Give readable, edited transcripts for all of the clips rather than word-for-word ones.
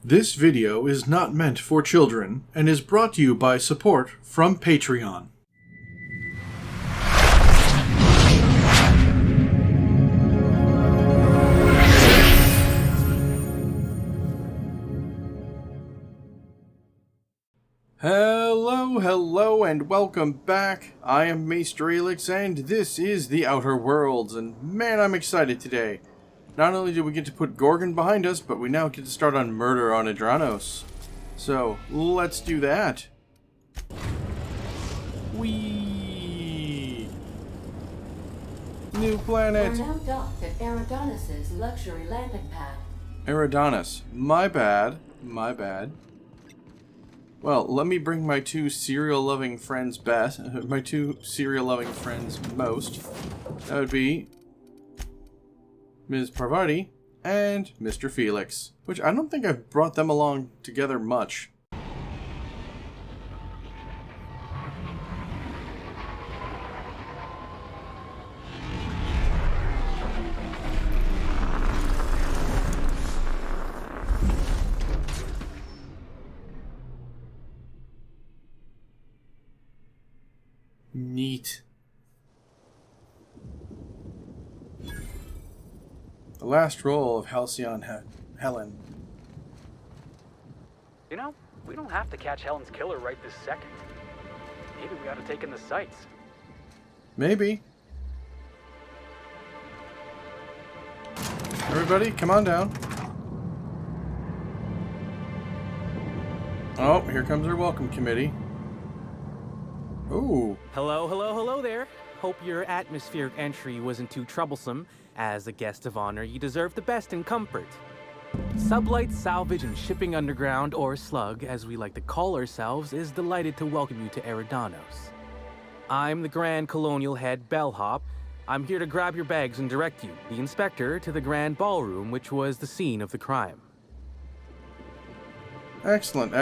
This video is not meant for children and is brought to you by support from Patreon. Hello, and welcome back. I am Maester Aelix, and this is The Outer Worlds, and man, I'm excited today. Not only do we get to put Gorgon behind us, but we now get to start on murder on Eridanos. So, let's do that. Whee! New planet! We're now docked at Eridanos' luxury landing pad. Eridanos. My bad. Well, let me bring my two cereal-loving friends best. My two cereal-loving friends most. That would be Ms. Parvati and Mr. Felix, which I don't think I've brought them along together much. Neat. The last roll of Halcyon Helen. You know, we don't have to catch Helen's killer right this second. Maybe we ought to take in the sights. Maybe. Everybody, come on down. Oh, here comes our welcome committee. Ooh. Hello there. Hope your atmospheric entry wasn't too troublesome. As a guest of honor, you deserve the best in comfort. Sublight Salvage and Shipping Underground, or Slug, as we like to call ourselves, is delighted to welcome you to Eridanos. I'm the Grand Colonial Head Bellhop. I'm here to grab your bags and direct you, the inspector, to the Grand Ballroom, which was the scene of the crime. Excellent.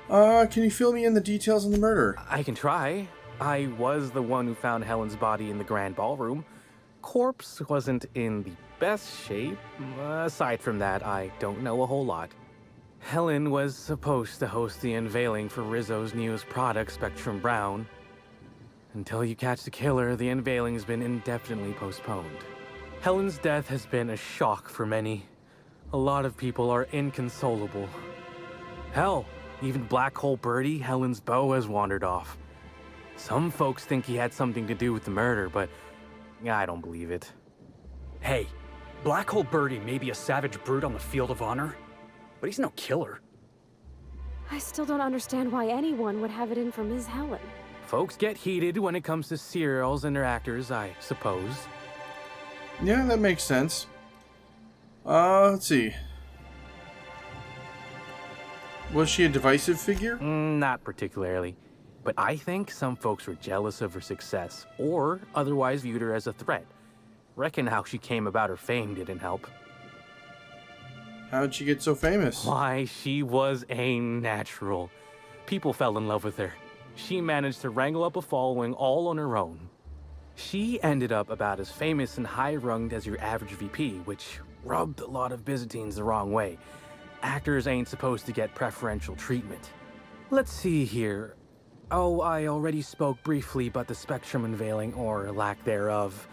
Can you fill me in the details on the murder? I can try. I was the one who found Helen's body in the Grand Ballroom. Corpse wasn't in the best shape. Aside from that, I don't know a whole lot. Helen was supposed to host the unveiling for Rizzo's newest product, Spectrum Brown. Until you catch the killer, the unveiling's been indefinitely postponed. Helen's death has been a shock for many. A lot of people are inconsolable. Hell, even Black Hole Birdie, Helen's beau, has wandered off. Some folks think he had something to do with the murder, but I don't believe it. Hey, Black Hole Birdie may be a savage brute on the field of honor, but he's no killer. I still don't understand why anyone would have it in for Ms. Helen. Folks get heated when it comes to serials and their actors, I suppose. Yeah, that makes sense. Let's see. Was she a divisive figure? Not particularly. But I think some folks were jealous of her success, or otherwise viewed her as a threat. Reckon how she came about her fame didn't help. How'd she get so famous? Why, she was a natural. People fell in love with her. She managed to wrangle up a following all on her own. She ended up about as famous and high-runged as your average VP, which rubbed a lot of Byzantines the wrong way. Actors ain't supposed to get preferential treatment. Let's see here. Oh, I already spoke briefly about the Spectrum unveiling, or lack thereof.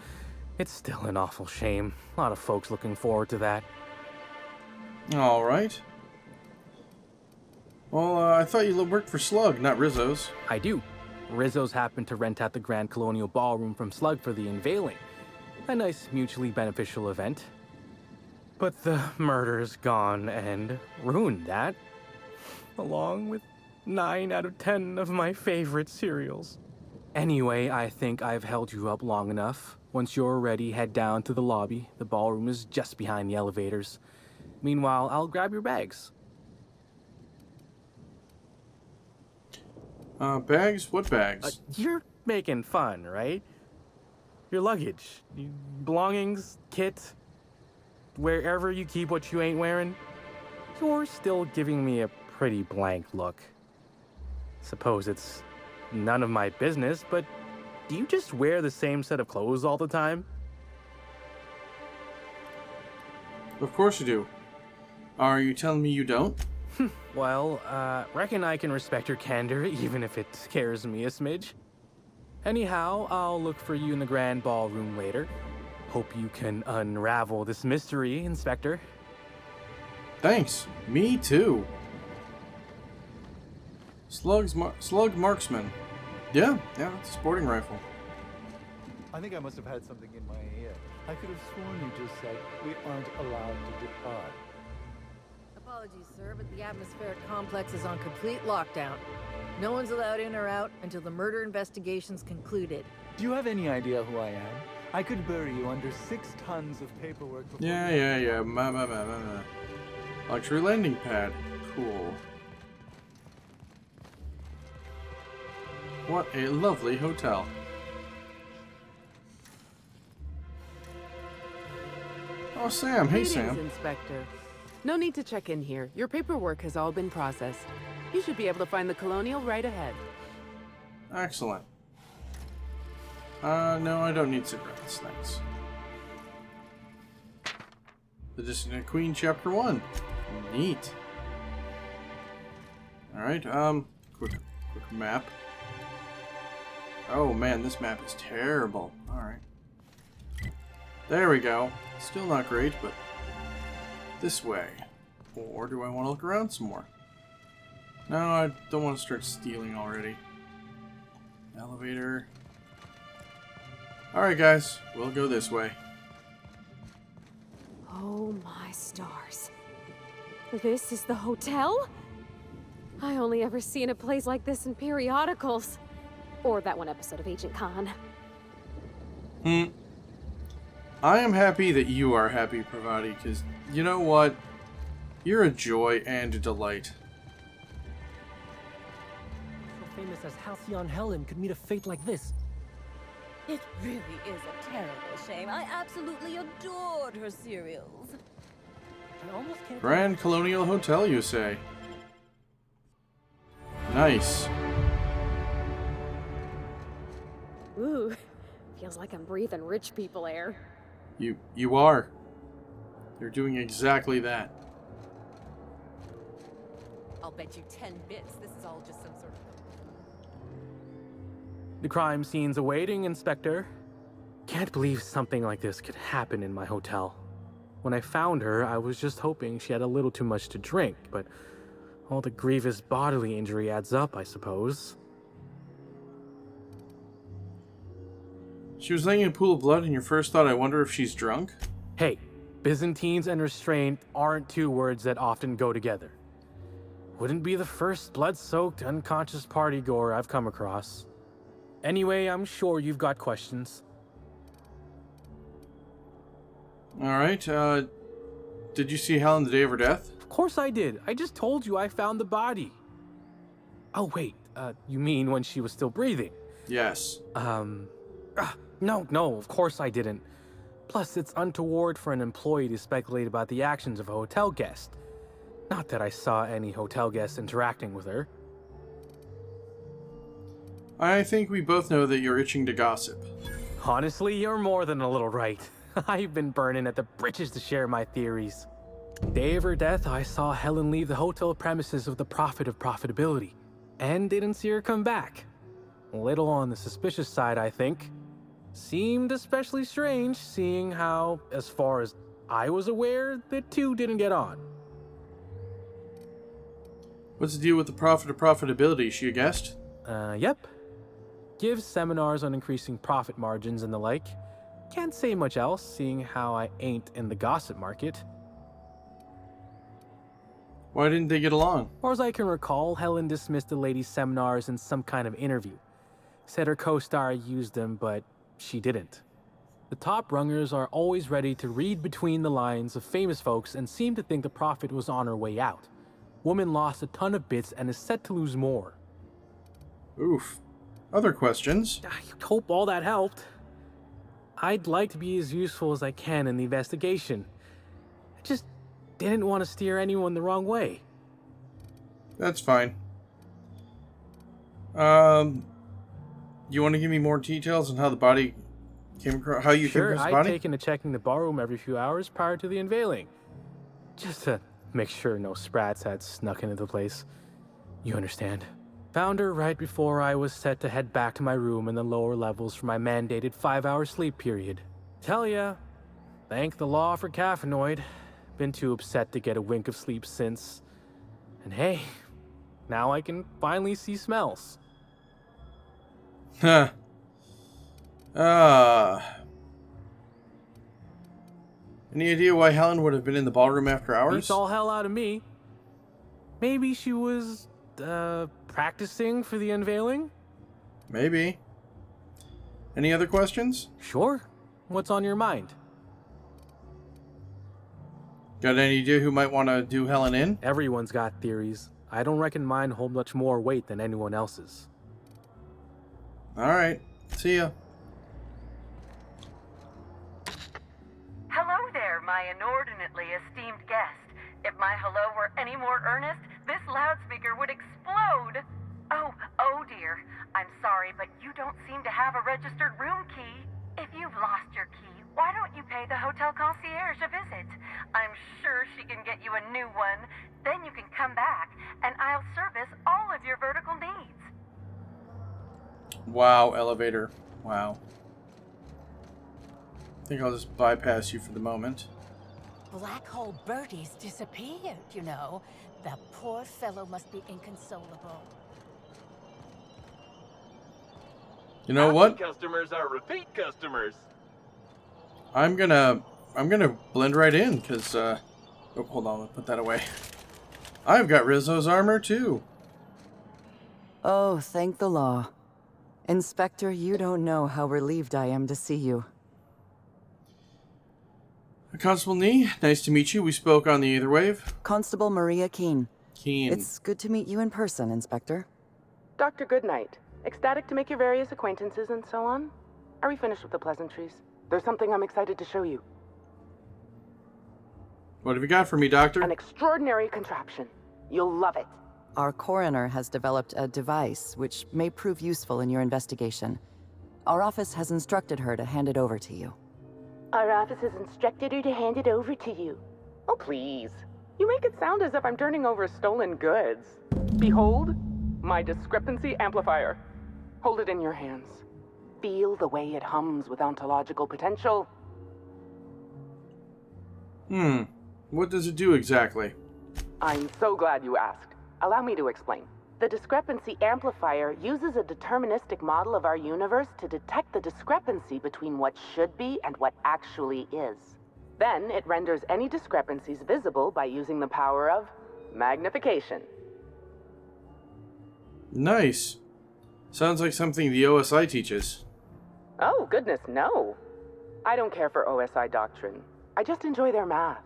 It's still an awful shame. A lot of folks looking forward to that. Alright. Well, I thought you worked for Slug, not Rizzo's. I do. Rizzo's happened to rent out the Grand Colonial Ballroom from Slug for the unveiling. A nice mutually beneficial event. But the murder's gone and ruined that. Along with 9 out of 10 of my favorite cereals. Anyway, I think I've held you up long enough. Once you're ready, head down to the lobby. The ballroom is just behind the elevators. Meanwhile, I'll grab your bags. Bags? What bags? You're making fun, right? Your luggage, belongings, kit, wherever you keep what you ain't wearing. You're still giving me a pretty blank look. Suppose it's none of my business, but do you just wear the same set of clothes all the time? Of course you do. Are you telling me you don't? Well, reckon I can respect your candor, even if it scares me a smidge. Anyhow, I'll look for you in the grand ballroom later. Hope you can unravel this mystery, Inspector. Thanks. Me too. Slug marksman. Yeah, it's a sporting rifle. I think I must have had something in my ear. I could have sworn you just said we aren't allowed to depart. Apologies, sir, but the atmospheric complex is on complete lockdown. No one's allowed in or out until the murder investigation's concluded. Do you have any idea who I am? I could bury you under 6 tons of paperwork before Yeah. Luxury landing pad. Cool. What a lovely hotel. Oh, Sam. Hey, Greetings, Sam. Inspector. No need to check in here. Your paperwork has all been processed. You should be able to find the Colonial right ahead. Excellent. No, I don't need cigarettes. Thanks. The Dissident Queen, Chapter 1. Neat. Alright, quick map. Oh man, this map is terrible. Alright. There we go. Still not great, but this way. Or do I want to look around some more? No, I don't want to start stealing already. Elevator. Alright guys, we'll go this way. Oh my stars. This is the hotel? I only ever seen a place like this in periodicals. Or that one episode of Agent Khan. I am happy that you are happy, Pravati, because you know what? You're a joy and a delight. So famous as Halcyon Helen could meet a fate like this. It really is a terrible shame. I absolutely adored her cereals. I almost can't. Grand Colonial Hotel, you say? Nice. Ooh, feels like I'm breathing rich people air. You are. You're doing exactly that. I'll bet you 10 bits this is all just some sort of... The crime scene's awaiting, Inspector. Can't believe something like this could happen in my hotel. When I found her, I was just hoping she had a little too much to drink, but all the grievous bodily injury adds up, I suppose. She was laying in a pool of blood, and your first thought, I wonder if she's drunk? Hey, Byzantines and restraint aren't two words that often go together. Wouldn't be the first blood-soaked, unconscious party-goer I've come across. Anyway, I'm sure you've got questions. Alright, did you see Helen the day of her death? Of course I did. I just told you I found the body. Oh, wait, you mean when she was still breathing? Yes. No, of course I didn't. Plus, it's untoward for an employee to speculate about the actions of a hotel guest. Not that I saw any hotel guests interacting with her. I think we both know that you're itching to gossip. Honestly, you're more than a little right. I've been burning at the britches to share my theories. Day of her death, I saw Helen leave the hotel premises with the profit of profitability, and didn't see her come back. A little on the suspicious side, I think. Seemed especially strange, seeing how, as far as I was aware, the two didn't get on. What's the deal with the profit of profitability? Is she a guest? Yep. Gives seminars on increasing profit margins and the like. Can't say much else, seeing how I ain't in the gossip market. Why didn't they get along? Or as I can recall, Helen dismissed the lady's seminars in some kind of interview. Said her co-star used them, but she didn't. The top rungers are always ready to read between the lines of famous folks and seem to think the profit was on her way out. Woman lost a ton of bits and is set to lose more. Oof. Other questions? I hope all that helped. I'd like to be as useful as I can in the investigation. I just didn't want to steer anyone the wrong way. That's fine. You want to give me more details on how the body came across? How you came across the body? I'd taken to checking the ballroom every few hours prior to the unveiling. Just to Make sure no sprats had snuck into the place. You understand. Found her right before I was set to head back to my room in the lower levels for my mandated 5-hour sleep period. Tell ya, thank the law for caffeinoid. Been too upset to get a wink of sleep since. And hey, now I can finally see smells. Huh. Any idea why Helen would have been in the ballroom after hours? Beats all hell out of me. Maybe she was, practicing for the unveiling? Maybe. Any other questions? Sure. What's on your mind? Got any idea who might want to do Helen in? Everyone's got theories. I don't reckon mine hold much more weight than anyone else's. Alright. See ya. Hello there, my inordinately esteemed guest. If my hello were any more earnest, this loudspeaker would explode. Oh dear. I'm sorry, but you don't seem to have a registered room key. If you've lost your key, why don't you pay the hotel concierge a visit? I'm sure she can get you a new one. Then you can come back, and I'll service all of your vertical needs. Wow, elevator. Wow. I think I'll just bypass you for the moment. Black hole Bertie's disappeared, you know. The poor fellow must be inconsolable. You know what? Customers are repeat customers. I'm gonna blend right in, because, oh, hold on, I'll put that away. I've got Rizzo's armor, too. Oh, thank the law. Inspector, you don't know how relieved I am to see you. Constable Nee, nice to meet you. We spoke on the Aetherwave. Constable Maria Keene. Keene. It's good to meet you in person, Inspector. Dr. Goodnight. Ecstatic to make your various acquaintances and so on. Are we finished with the pleasantries? There's something I'm excited to show you. What have you got for me, Doctor? An extraordinary contraption. You'll love it. Our coroner has developed a device which may prove useful in your investigation. Our office has instructed her to hand it over to you. Our office has instructed her to hand it over to you. Oh, please. You make it sound as if I'm turning over stolen goods. Behold, my discrepancy amplifier. Hold it in your hands. Feel the way it hums with ontological potential. What does it do exactly? I'm so glad you asked. Allow me to explain. The discrepancy amplifier uses a deterministic model of our universe to detect the discrepancy between what should be and what actually is. Then it renders any discrepancies visible by using the power of magnification. Nice. Sounds like something the OSI teaches. Oh, goodness, no. I don't care for OSI doctrine. I just enjoy their math.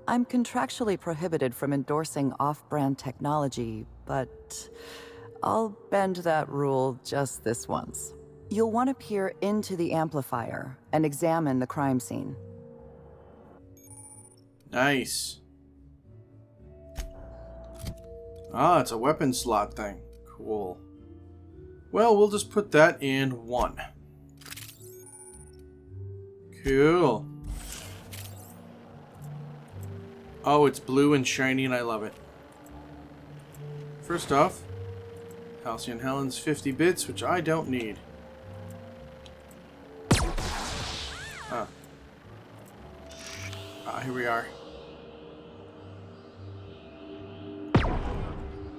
I'm contractually prohibited from endorsing off-brand technology, but I'll bend that rule just this once. You'll want to peer into the amplifier and examine the crime scene. Nice. Ah, it's a weapon slot thing. Cool. Well, we'll just put that in 1. Cool. Oh, it's blue and shiny and I love it. First off, Halcyon Helen's 50 bits, which I don't need. Huh. Here we are.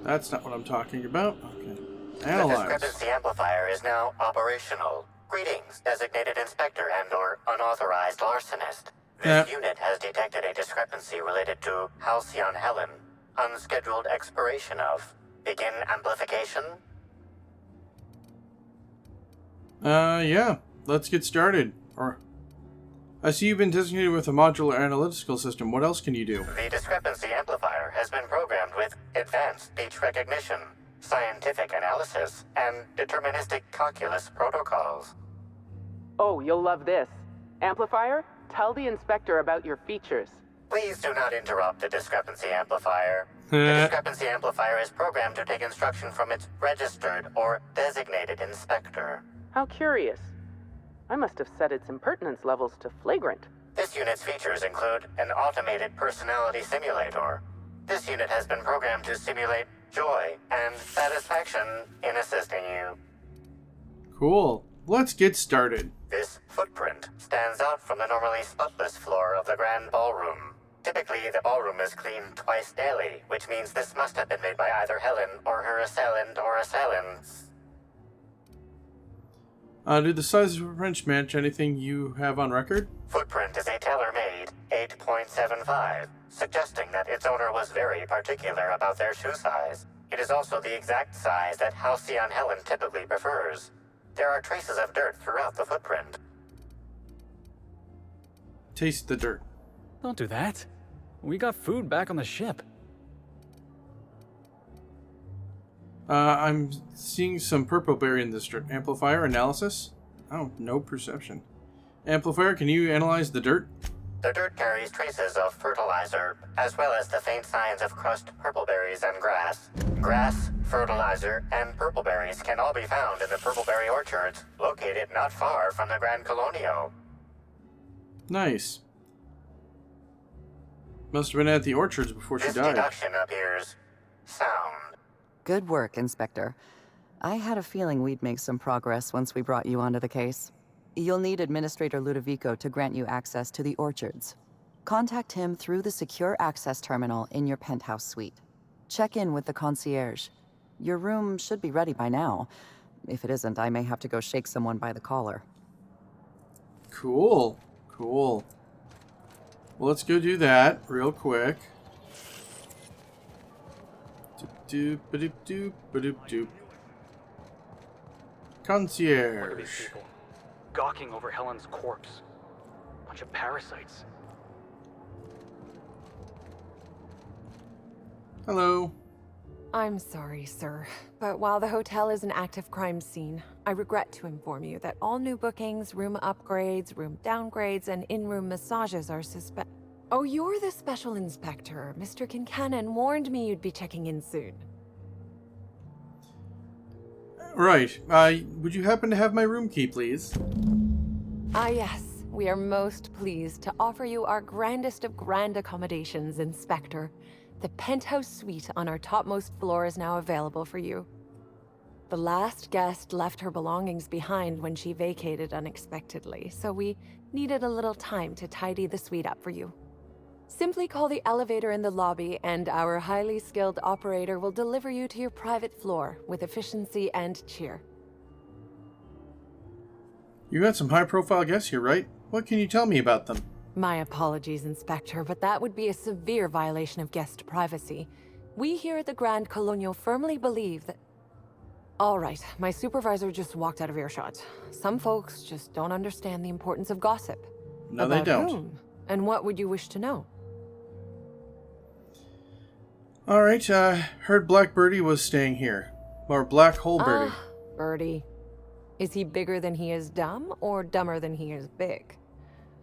That's not what I'm talking about. Okay. Analyze. The discrepancy amplifier is now operational. Greetings, designated inspector and/or unauthorized larcenist. This unit has detected a discrepancy related to Halcyon Helen. Unscheduled expiration of. Begin amplification? Yeah. Let's get started. Or, I see you've been designated with a modular analytical system. What else can you do? The discrepancy amplifier has been programmed with advanced speech recognition, scientific analysis, and deterministic calculus protocols. Oh, you'll love this. Amplifier, tell the inspector about your features. Please do not interrupt the discrepancy amplifier. The discrepancy amplifier is programmed to take instruction from its registered or designated inspector. How curious. I must have set its impertinence levels to flagrant. This unit's features include an automated personality simulator, This unit has been programmed to simulate joy and satisfaction in assisting you. Cool. Let's get started. This footprint stands out from the normally spotless floor of the grand ballroom. Typically, the ballroom is cleaned twice daily, which means this must have been made by either Helen or her assailant or assailants. Do the size of footprints match anything you have on record? Footprint is a tailor-made 8.75, suggesting that its owner was very particular about their shoe size. It is also the exact size that Halcyon Helen typically prefers. There are traces of dirt throughout the footprint. Taste the dirt. Don't do that. We got food back on the ship. I'm seeing some purple berry in this dirt. Amplifier analysis? Oh, no perception. Amplifier, can you analyze the dirt? The dirt carries traces of fertilizer, as well as the faint signs of crushed purpleberries and grass. Grass, fertilizer, and purpleberries can all be found in the purpleberry orchards, located not far from the Grand Colonio. Nice. Must have been at the orchards before she This died. deduction appears sound. Good work, Inspector. I had a feeling we'd make some progress once we brought you onto the case. You'll need Administrator Ludovico to grant you access to the orchards. Contact him through the secure access terminal in your penthouse suite. Check in with the concierge. Your room should be ready by now. If it isn't, I may have to go shake someone by the collar. Cool. Cool. Well, let's go do that real quick. Doop doop doop doop doop. Concierge. Look at these people, gawking over Helen's corpse. Bunch of parasites. Hello. I'm sorry, sir, but while the hotel is an active crime scene, I regret to inform you that all new bookings, room upgrades, room downgrades, and in-room massages are suspect. Oh, you're the special inspector. Mr. Kincannon warned me you'd be checking in soon. Right. Would you happen to have my room key, please? Ah, yes. We are most pleased to offer you our grandest of grand accommodations, Inspector. The penthouse suite on our topmost floor is now available for you. The last guest left her belongings behind when she vacated unexpectedly, so we needed a little time to tidy the suite up for you. Simply call the elevator in the lobby and our highly skilled operator will deliver you to your private floor with efficiency and cheer. You got some high-profile guests here, right? What can you tell me about them? My apologies, Inspector, but that would be a severe violation of guest privacy. We here at the Grand Colonial firmly believe that... All right, my supervisor just walked out of earshot. Some folks just don't understand the importance of gossip. No, About they don't. Whom? And what would you wish to know? Alright, heard Black Birdie was staying here. Or Black Hole Birdie. Ah, Birdie. Is he bigger than he is dumb, or dumber than he is big?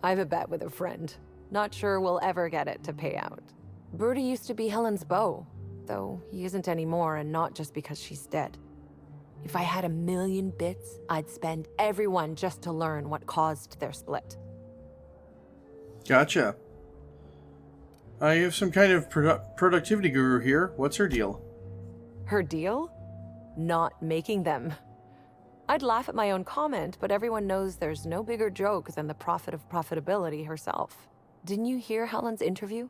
I've a bet with a friend. Not sure we'll ever get it to pay out. Birdie used to be Helen's beau, though he isn't anymore, and not just because she's dead. If I had 1,000,000 bits, I'd spend every one just to learn what caused their split. Gotcha. I have some kind of productivity guru here. What's her deal? Her deal? Not making them. I'd laugh at my own comment, but everyone knows there's no bigger joke than the prophet of profitability herself. Didn't you hear Helen's interview?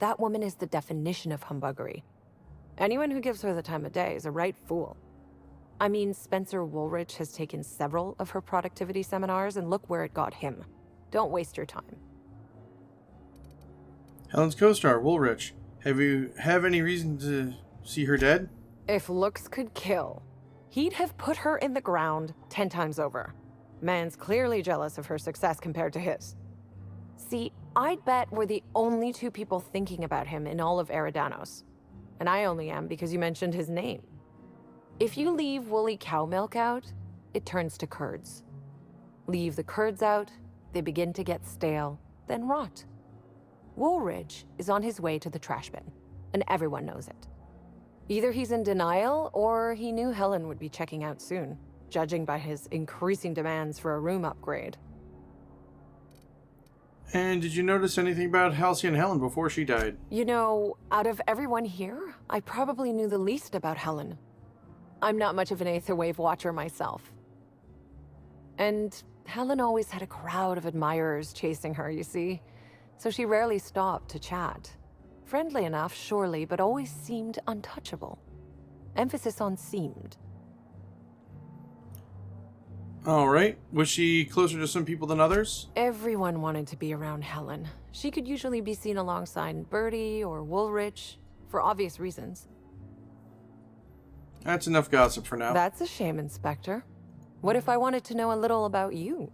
That woman is the definition of humbuggery. Anyone who gives her the time of day is a right fool. I mean, Spencer Woolrich has taken several of her productivity seminars, and look where it got him. Don't waste your time. Helen's co-star, Woolrich. Have any reason to see her dead? If looks could kill, he'd have put her in the ground 10 times over. Man's clearly jealous of her success compared to his. See, I'd bet we're the only two people thinking about him in all of Eridanos. And I only am because you mentioned his name. If you leave woolly cow milk out, it turns to curds. Leave the curds out, they begin to get stale, then rot. Woolridge is on his way to the trash bin, and everyone knows it. Either he's in denial, or he knew Helen would be checking out soon, judging by his increasing demands for a room upgrade. And did you notice anything about Halcyon Helen before she died? You know, out of everyone here, I probably knew the least about Helen. I'm not much of an Aetherwave watcher myself. And Helen always had a crowd of admirers chasing her, you see, so she rarely stopped to chat. Friendly enough, surely, but always seemed untouchable. Emphasis on seemed. Alright. Was she closer to some people than others? Everyone wanted to be around Helen. She could usually be seen alongside Bertie or Woolrich, for obvious reasons. That's enough gossip for now. That's a shame, Inspector. What if I wanted to know a little about you?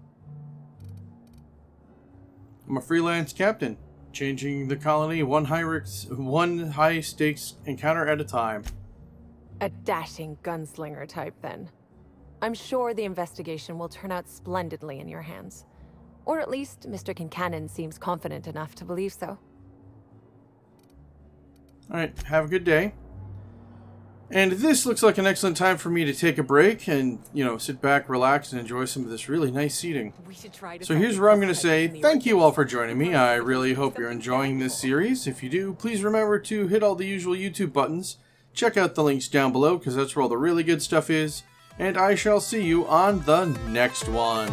I'm a freelance captain, changing the colony one high-stakes encounter at a time. A dashing gunslinger type, then. I'm sure the investigation will turn out splendidly in your hands. Or at least Mr. Kincannon seems confident enough to believe so. Alright, have a good day. And this looks like an excellent time for me to take a break and, sit back, relax, and enjoy some of this really nice seating. So here's where I'm going to say thank you all for joining me. I really hope you're enjoying this series. If you do, please remember to hit all the usual YouTube buttons. Check out the links down below because that's where all the really good stuff is. And I shall see you on the next one.